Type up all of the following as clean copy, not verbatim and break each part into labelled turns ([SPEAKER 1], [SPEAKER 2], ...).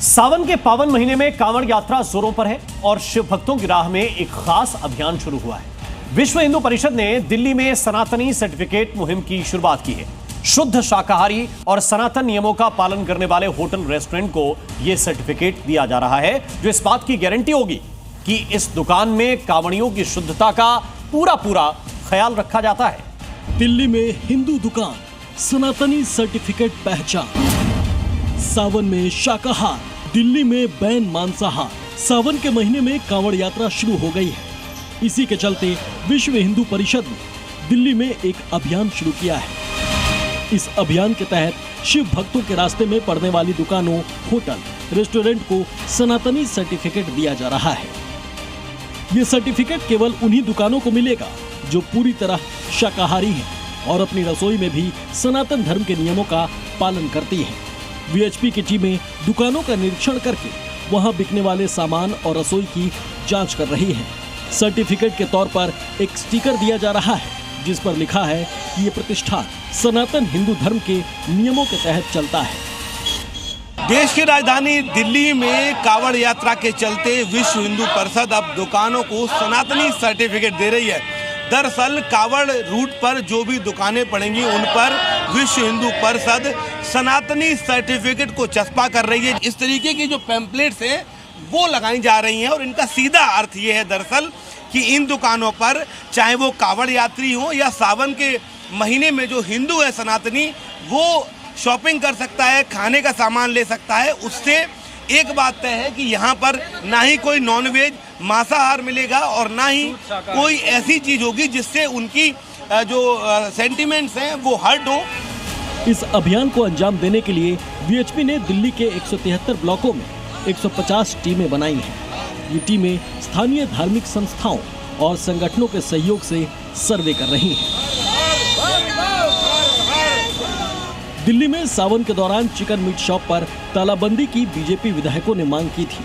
[SPEAKER 1] सावन के पावन महीने में कांवड़ यात्रा जोरों पर है और शिव भक्तों की राह में एक खास अभियान शुरू हुआ है। विश्व हिंदू परिषद ने दिल्ली में सनातनी सर्टिफिकेट मुहिम की शुरुआत की है। शुद्ध शाकाहारी और सनातन नियमों का पालन करने वाले होटल रेस्टोरेंट को यह सर्टिफिकेट दिया जा रहा है, जो इस बात की गारंटी होगी कि इस दुकान में कांवड़ियों की शुद्धता का पूरा ख्याल रखा जाता है।
[SPEAKER 2] दिल्ली में हिंदू दुकान, सनातनी सर्टिफिकेट पहचान। सावन में शाकाहार, दिल्ली में बैन मांसाहार। सावन के महीने में कांवड़ यात्रा शुरू हो गई है। इसी के चलते विश्व हिंदू परिषद ने दिल्ली में एक अभियान शुरू किया है। इस अभियान के तहत शिव भक्तों के रास्ते में पड़ने वाली दुकानों, होटल, रेस्टोरेंट को सनातनी सर्टिफिकेट दिया जा रहा है। ये सर्टिफिकेट केवल उन्हीं दुकानों को मिलेगा जो पूरी तरह शाकाहारी हैं और अपनी रसोई में भी सनातन धर्म के नियमों का पालन करती हैं। वीएचपी की टीमें दुकानों का निरीक्षण करके वहां बिकने वाले सामान और रसोई की जांच कर रही है। सर्टिफिकेट के तौर पर एक स्टिकर दिया जा रहा है जिस पर लिखा है कि ये प्रतिष्ठान सनातन हिंदू धर्म के नियमों के तहत चलता है।
[SPEAKER 3] देश की राजधानी दिल्ली में कांवड़ यात्रा के चलते विश्व हिंदू परिषद अब दुकानों को सनातनी सर्टिफिकेट दे रही है। दरअसल कांवड़ रूट पर जो भी दुकानें पड़ेंगी उन पर विश्व हिंदू परिषद सनातनी सर्टिफिकेट को चस्पा कर रही है। इस तरीके की जो पैम्पलेट्स हैं वो लगाई जा रही हैं और इनका सीधा अर्थ ये है दरअसल कि इन दुकानों पर चाहे वो कांवड़ यात्री हो या सावन के महीने में जो हिंदू है सनातनी, वो शॉपिंग कर सकता है, खाने का सामान ले सकता है। उससे एक बात तय है कि यहाँ पर ना ही कोई नॉनवेज मांसाहार मिलेगा और ना ही कोई ऐसी चीज होगी जिससे उनकी जो सेंटिमेंट्स हैं वो हर्ट हो।
[SPEAKER 2] इस अभियान को अंजाम देने के लिए वीएचपी ने दिल्ली के 173 ब्लॉकों में 150 टीमें बनाई हैं। ये टीमें स्थानीय धार्मिक संस्थाओं और संगठनों के सहयोग से सर्वे कर रही हैं। दिल्ली में सावन के दौरान चिकन मीट शॉप पर तालाबंदी की बीजेपी विधायकों ने मांग की थी,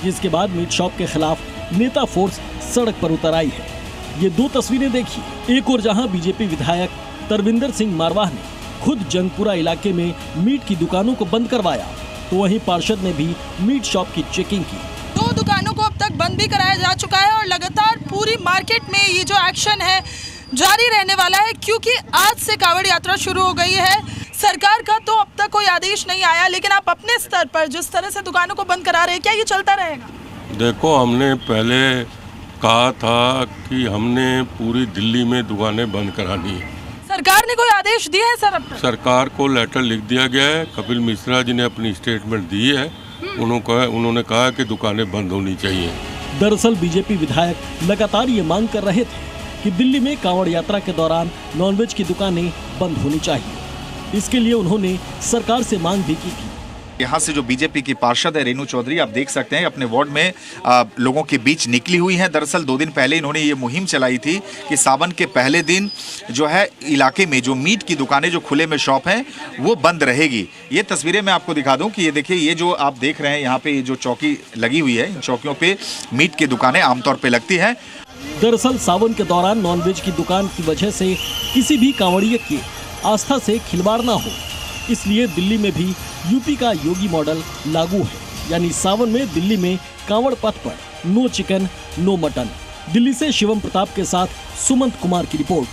[SPEAKER 2] जिसके बाद मीट शॉप के खिलाफ नेता फोर्स सड़क पर उतर आई है। ये दो तस्वीरें देखिए। एक और जहां बीजेपी विधायक तरविंदर सिंह मारवाह ने खुद जंगपुरा इलाके में मीट की दुकानों को बंद करवाया, तो वहीं पार्षद ने भी मीट शॉप की चेकिंग की।
[SPEAKER 4] 2 दुकानों को अब तक बंद भी कराया जा चुका है और लगातार पूरी मार्केट में ये जो एक्शन है जारी रहने वाला है, क्योंकि आज से कांवड़ यात्रा शुरू हो गई है। सरकार का तो अब तक कोई आदेश नहीं आया, लेकिन आप अपने स्तर पर जिस तरह से दुकानों को बंद करा रहे हैं, क्या ये चलता रहेगा?
[SPEAKER 5] देखो, हमने पहले कहा था कि हमने पूरी दिल्ली में दुकानें बंद करानी है।
[SPEAKER 4] सरकार ने कोई आदेश दिया है सर? अब तक
[SPEAKER 5] सरकार को लेटर लिख दिया गया है। कपिल मिश्रा जी ने अपनी स्टेटमेंट दी है। उन्होंने कहा कि दुकानें बंद होनी चाहिए।
[SPEAKER 2] दरअसल बीजेपी विधायक लगातार ये मांग कर रहे थे कि दिल्ली में कांवड़ यात्रा के दौरान नॉनवेज की दुकानें बंद होनी चाहिए। इसके लिए उन्होंने सरकार से मांग भी की थी।
[SPEAKER 6] यहाँ से जो बीजेपी की पार्षद है रेणु चौधरी, आप देख सकते हैं अपने वार्ड में लोगों के बीच निकली हुई हैं। दरअसल 2 दिन पहले इन्होंने ये मुहिम चलाई थी कि सावन के पहले दिन जो है इलाके में जो मीट की दुकानें जो खुले में शॉप हैं वो बंद रहेगी। ये तस्वीरें मैं आपको दिखा दूं कि ये देखिए, ये जो आप देख रहे हैं यहाँ पे जो चौकी लगी हुई है, इन चौकियों पे मीट की दुकानें आमतौर पर लगती हैं।
[SPEAKER 2] दरअसल सावन के दौरान नॉनवेज की दुकान की वजह से किसी भी कांवड़िये की आस्था से खिलवाड़ ना हो, इसलिए दिल्ली में भी यूपी का योगी मॉडल लागू है। यानी सावन में दिल्ली में कांवड़ पथ पर no chicken no mutton. Delhi से शिवम प्रताप के साथ सुमंत कुमार की रिपोर्ट।